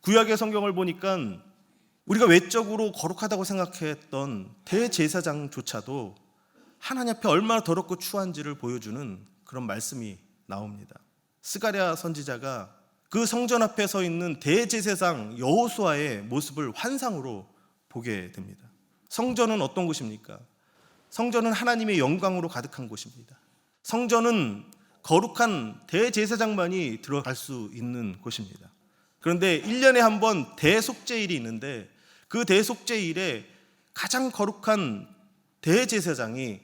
구약의 성경을 보니까 우리가 외적으로 거룩하다고 생각했던 대제사장조차도 하나님 앞에 얼마나 더럽고 추한지를 보여주는 그런 말씀이 나옵니다. 스가랴 선지자가 그 성전 앞에 서 있는 대제사장 여호수아의 모습을 환상으로 보게 됩니다. 성전은 어떤 곳입니까? 성전은 하나님의 영광으로 가득한 곳입니다. 성전은 거룩한 대제사장만이 들어갈 수 있는 곳입니다. 그런데 1년에 한 번 대속죄일이 있는데 그 대속죄일에 가장 거룩한 대제사장이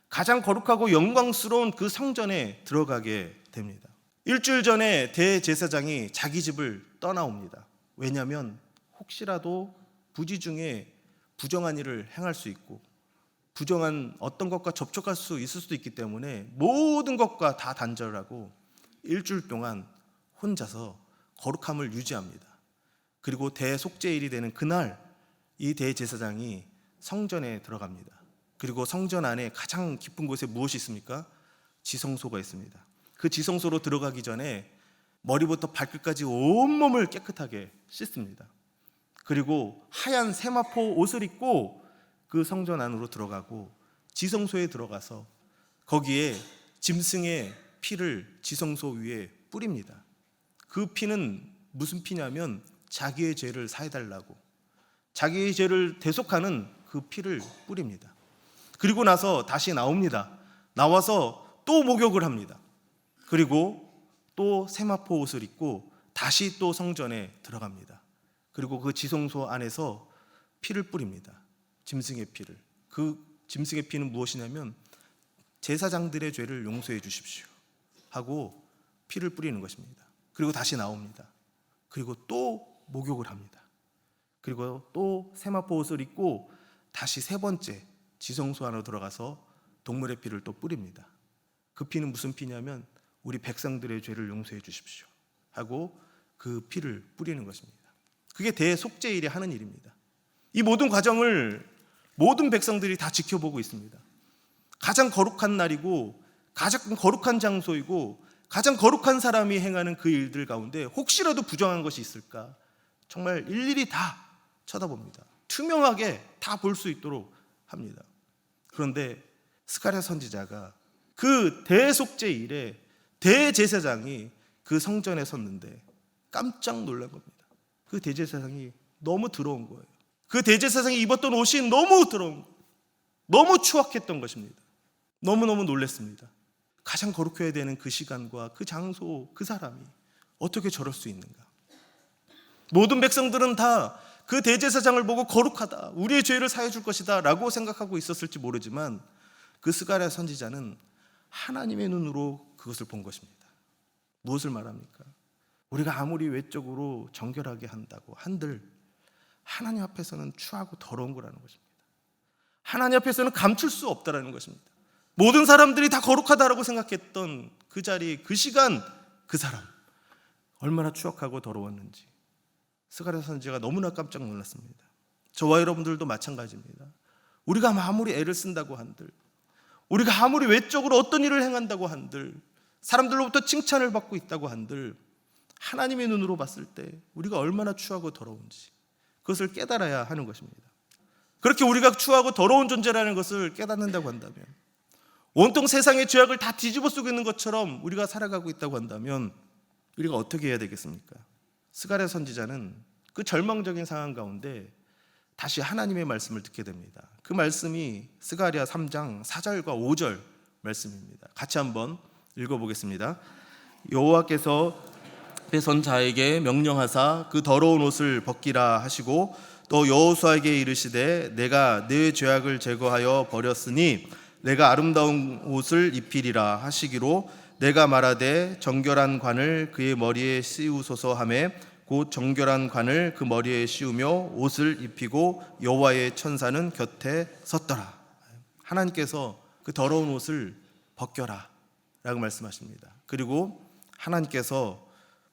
가장 거룩하고 영광스러운 그 성전에 들어가게 됩니다. 일주일 전에 대제사장이 자기 집을 떠나옵니다. 왜냐하면 혹시라도 부지 중에 부정한 일을 행할 수 있고 부정한 어떤 것과 접촉할 수 있을 수도 있기 때문에 모든 것과 다 단절하고 일주일 동안 혼자서 거룩함을 유지합니다. 그리고 대속죄일이 되는 그날 이 대제사장이 성전에 들어갑니다. 그리고 성전 안에 가장 깊은 곳에 무엇이 있습니까? 지성소가 있습니다. 그 지성소로 들어가기 전에 머리부터 발끝까지 온몸을 깨끗하게 씻습니다. 그리고 하얀 세마포 옷을 입고 그 성전 안으로 들어가고 지성소에 들어가서 거기에 짐승의 피를 지성소 위에 뿌립니다. 그 피는 무슨 피냐면 자기의 죄를 사해달라고, 자기의 죄를 대속하는 그 피를 뿌립니다. 그리고 나서 다시 나옵니다. 나와서 또 목욕을 합니다. 그리고 또 세마포 옷을 입고 다시 또 성전에 들어갑니다. 그리고 그 지성소 안에서 피를 뿌립니다. 짐승의 피를. 그 짐승의 피는 무엇이냐면 제사장들의 죄를 용서해 주십시오 하고 피를 뿌리는 것입니다. 그리고 다시 나옵니다. 그리고 또 목욕을 합니다. 그리고 또 세마포 옷을 입고 다시 세 번째 지성소 안으로 들어가서 동물의 피를 또 뿌립니다. 그 피는 무슨 피냐면 우리 백성들의 죄를 용서해 주십시오 하고 그 피를 뿌리는 것입니다. 그게 대속죄일에 하는 일입니다. 이 모든 과정을 모든 백성들이 다 지켜보고 있습니다. 가장 거룩한 날이고 가장 거룩한 장소이고 가장 거룩한 사람이 행하는 그 일들 가운데 혹시라도 부정한 것이 있을까 정말 일일이 다 쳐다봅니다. 투명하게 다 볼 수 있도록 합니다. 그런데 스가랴 선지자가 그 대속죄일에 대제사장이 그 성전에 섰는데 깜짝 놀란 겁니다. 그 대제사장이 너무 더러운 거예요. 그 대제사장이 입었던 옷이 너무 더러운 거예요. 너무 추악했던 것입니다. 너무너무 놀랐습니다. 가장 거룩해야 되는 그 시간과 그 장소, 그 사람이 어떻게 저럴 수 있는가? 모든 백성들은 다 그 대제사장을 보고 거룩하다, 우리의 죄를 사해 줄 것이다 라고 생각하고 있었을지 모르지만 그 스가랴 선지자는 하나님의 눈으로 그것을 본 것입니다. 무엇을 말합니까? 우리가 아무리 외적으로 정결하게 한다고 한들 하나님 앞에서는 추하고 더러운 거라는 것입니다. 하나님 앞에서는 감출 수 없다라는 것입니다. 모든 사람들이 다 거룩하다라고 생각했던 그 자리, 그 시간, 그 사람 얼마나 추악하고 더러웠는지 스가랴 선지자가 너무나 깜짝 놀랐습니다. 저와 여러분들도 마찬가지입니다. 우리가 아무리 애를 쓴다고 한들, 우리가 아무리 외적으로 어떤 일을 행한다고 한들, 사람들로부터 칭찬을 받고 있다고 한들 하나님의 눈으로 봤을 때 우리가 얼마나 추하고 더러운지 그것을 깨달아야 하는 것입니다. 그렇게 우리가 추하고 더러운 존재라는 것을 깨닫는다고 한다면, 온통 세상의 죄악을 다 뒤집어 쓰고 있는 것처럼 우리가 살아가고 있다고 한다면 우리가 어떻게 해야 되겠습니까? 스가랴 선지자는 그 절망적인 상황 가운데 다시 하나님의 말씀을 듣게 됩니다. 그 말씀이 스가랴 3장 4절과 5절 말씀입니다. 같이 한번 읽어보겠습니다. 여호와께서 선 자에게 명령하사 그 더러운 옷을 벗기라 하시고 또 여호수아에게 이르시되 내가 네 죄악을 제거하여 버렸으니 내가 아름다운 옷을 입히리라 하시기로 내가 말하되 정결한 관을 그의 머리에 씌우소서 하매 곧 정결한 관을 그 머리에 씌우며 옷을 입히고 여호와의 천사는 곁에 섰더라. 하나님께서 그 더러운 옷을 벗겨라 라고 말씀하십니다. 그리고 하나님께서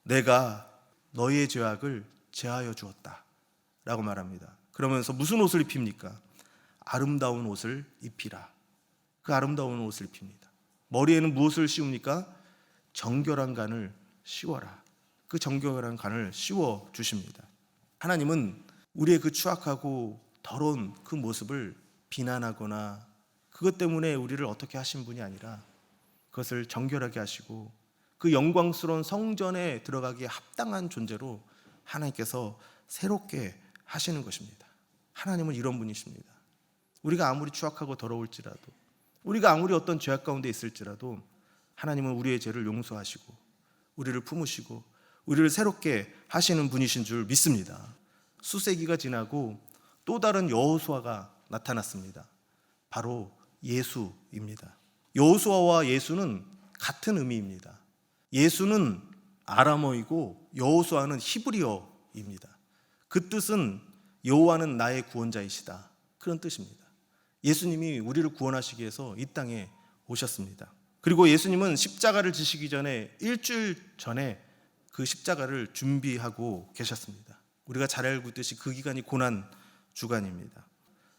내가 너희의 죄악을 제하여 주었다 라고 말합니다. 그러면서 무슨 옷을 입힙니까? 아름다운 옷을 입히라. 그 아름다운 옷을 입힙니다. 머리에는 무엇을 씌웁니까? 정결한 관을 씌워라. 그 정결한 관을 씌워 주십니다. 하나님은 우리의 그 추악하고 더러운 그 모습을 비난하거나 그것 때문에 우리를 어떻게 하신 분이 아니라 그것을 정결하게 하시고 그 영광스러운 성전에 들어가기에 합당한 존재로 하나님께서 새롭게 하시는 것입니다. 하나님은 이런 분이십니다. 우리가 아무리 추악하고 더러울지라도, 우리가 아무리 어떤 죄악 가운데 있을지라도 하나님은 우리의 죄를 용서하시고 우리를 품으시고 우리를 새롭게 하시는 분이신 줄 믿습니다. 수세기가 지나고 또 다른 여호수아가 나타났습니다. 바로 예수입니다. 여호수아와 예수는 같은 의미입니다. 예수는 아람어이고 여호수아는 히브리어입니다. 그 뜻은 여호와는 나의 구원자이시다, 그런 뜻입니다. 예수님이 우리를 구원하시기 위해서 이 땅에 오셨습니다. 그리고 예수님은 십자가를 지시기 전에 일주일 전에 그 십자가를 준비하고 계셨습니다. 우리가 잘 알고 있듯이 그 기간이 고난 주간입니다.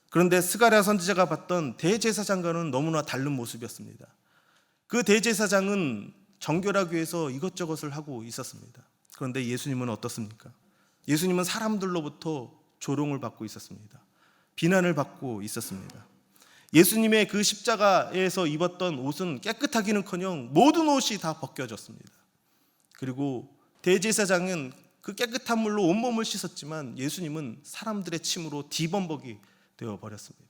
그런데 스가랴 선지자가 봤던 대제사장과는 너무나 다른 모습이었습니다. 그 대제사장은 정결하기 위해서 이것저것을 하고 있었습니다. 그런데 예수님은 어떻습니까? 예수님은 사람들로부터 조롱을 받고 있었습니다. 비난을 받고 있었습니다. 예수님의 그 십자가에서 입었던 옷은 깨끗하기는커녕 모든 옷이 다 벗겨졌습니다. 그리고 대제사장은 그 깨끗한 물로 온몸을 씻었지만 예수님은 사람들의 침으로 뒤범벅이 되어버렸습니다.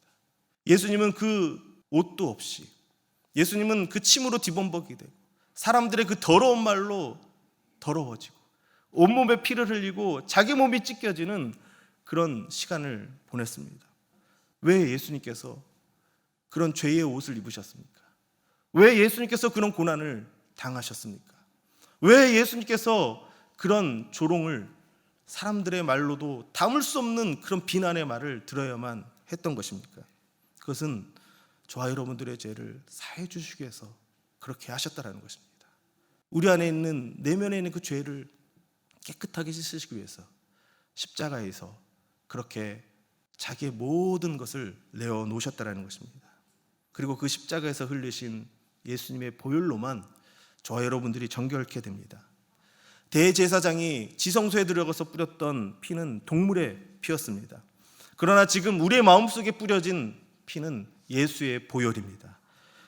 예수님은 그 옷도 없이, 예수님은 그 침으로 뒤범벅이 되고 사람들의 그 더러운 말로 더러워지고 온몸에 피를 흘리고 자기 몸이 찢겨지는 그런 시간을 보냈습니다. 왜 예수님께서 그런 죄의 옷을 입으셨습니까? 왜 예수님께서 그런 고난을 당하셨습니까? 왜 예수님께서 그런 조롱을, 사람들의 말로도 담을 수 없는 그런 비난의 말을 들어야만 했던 것입니까? 그것은 저와 여러분들의 죄를 사해 주시기 위해서 그렇게 하셨다라는 것입니다. 우리 안에 있는, 내면에 있는 그 죄를 깨끗하게 씻으시기 위해서 십자가에서 그렇게 자기의 모든 것을 내어 놓으셨다라는 것입니다. 그리고 그 십자가에서 흘리신 예수님의 보혈로만 저와 여러분들이 정결케 됩니다. 대제사장이 지성소에 들어가서 뿌렸던 피는 동물의 피였습니다. 그러나 지금 우리의 마음속에 뿌려진 피는 예수의 보혈입니다.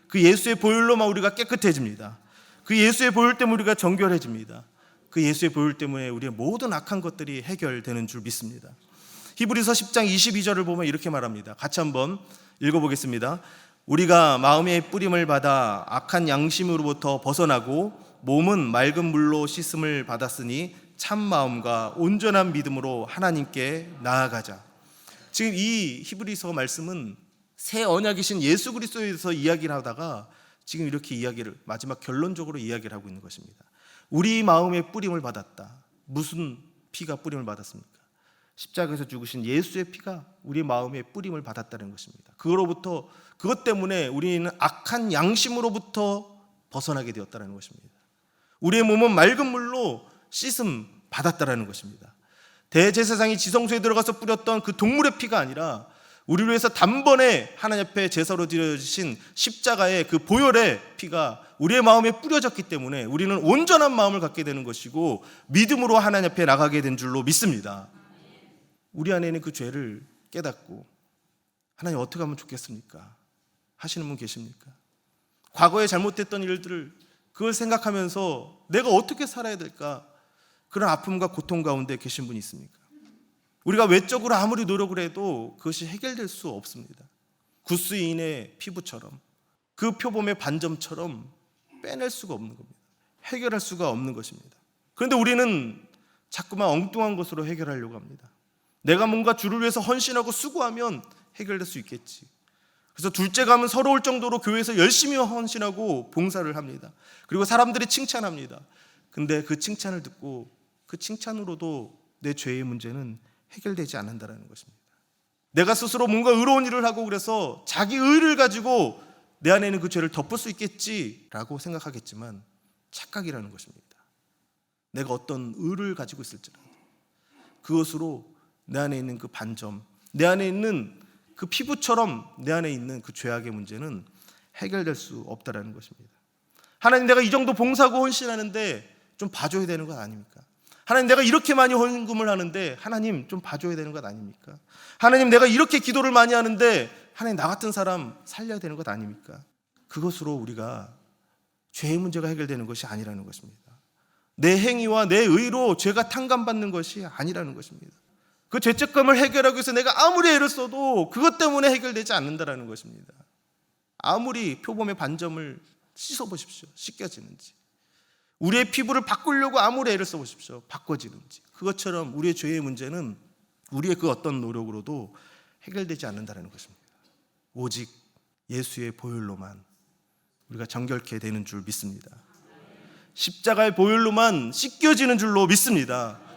그 예수의 보혈로만 우리가 깨끗해집니다. 그 예수의 보혈 때문에 우리가 정결해집니다. 그 예수의 보혈 때문에 우리의 모든 악한 것들이 해결되는 줄 믿습니다. 히브리서 10장 22절을 보면 이렇게 말합니다. 같이 한번 읽어보겠습니다. 우리가 마음의 뿌림을 받아 악한 양심으로부터 벗어나고 몸은 맑은 물로 씻음을 받았으니 참 마음과 온전한 믿음으로 하나님께 나아가자. 지금 이 히브리서 말씀은 새 언약이신 예수 그리스도에서 이야기를 하다가 지금 이렇게 이야기를, 마지막 결론적으로 이야기를 하고 있는 것입니다. 우리 마음의 뿌림을 받았다. 무슨 피가 뿌림을 받았습니까? 십자가에서 죽으신 예수의 피가 우리 마음의 뿌림을 받았다는 것입니다. 그것 때문에 우리는 악한 양심으로부터 벗어나게 되었다는 것입니다. 우리의 몸은 맑은 물로 씻음 받았다는 것입니다. 대제사장이 지성소에 들어가서 뿌렸던 그 동물의 피가 아니라 우리를 위해서 단번에 하나님 앞에 제사로 드려주신 십자가의 그 보혈의 피가 우리의 마음에 뿌려졌기 때문에 우리는 온전한 마음을 갖게 되는 것이고 믿음으로 하나님 앞에 나가게 된 줄로 믿습니다. 우리 안에 있는 그 죄를 깨닫고 하나님 어떻게 하면 좋겠습니까? 하시는 분 계십니까? 과거에 잘못했던 일들을 그걸 생각하면서 내가 어떻게 살아야 될까? 그런 아픔과 고통 가운데 계신 분이 있습니까? 우리가 외적으로 아무리 노력을 해도 그것이 해결될 수 없습니다. 구스인의 피부처럼, 그 표범의 반점처럼 빼낼 수가 없는 겁니다. 해결할 수가 없는 것입니다. 그런데 우리는 자꾸만 엉뚱한 것으로 해결하려고 합니다. 내가 뭔가 주를 위해서 헌신하고 수고하면 해결될 수 있겠지. 그래서 둘째 가면 서러울 정도로 교회에서 열심히 헌신하고 봉사를 합니다. 그리고 사람들이 칭찬합니다. 근데 그 칭찬을 듣고 그 칭찬으로도 내 죄의 문제는 해결되지 않는다는 것입니다. 내가 스스로 뭔가 의로운 일을 하고 그래서 자기 의를 가지고 내 안에 있는 그 죄를 덮을 수 있겠지라고 생각하겠지만 착각이라는 것입니다. 내가 어떤 의를 가지고 있을지라도 그것으로 내 안에 있는 그 반점, 내 안에 있는 그 피부처럼 내 안에 있는 그 죄악의 문제는 해결될 수 없다라는 것입니다. 하나님, 내가 이 정도 봉사하고 헌신하는데 좀 봐줘야 되는 것 아닙니까? 하나님, 내가 이렇게 많이 헌금을 하는데 하나님 좀 봐줘야 되는 것 아닙니까? 하나님, 내가 이렇게 기도를 많이 하는데 하나님, 나 같은 사람 살려야 되는 것 아닙니까? 그것으로 우리가 죄의 문제가 해결되는 것이 아니라는 것입니다. 내 행위와 내 의로 죄가 탕감받는 것이 아니라는 것입니다. 그 죄책감을 해결하기 위해서 내가 아무리 애를 써도 그것 때문에 해결되지 않는다는 것입니다. 아무리 표범의 반점을 씻어보십시오. 씻겨지는지. 우리의 피부를 바꾸려고 아무리 애를 써보십시오. 바꿔지는지. 그것처럼 우리의 죄의 문제는 우리의 그 어떤 노력으로도 해결되지 않는다는 것입니다. 오직 예수의 보혈로만 우리가 정결케 되는 줄 믿습니다. 십자가의 보혈로만 씻겨지는 줄로 믿습니다.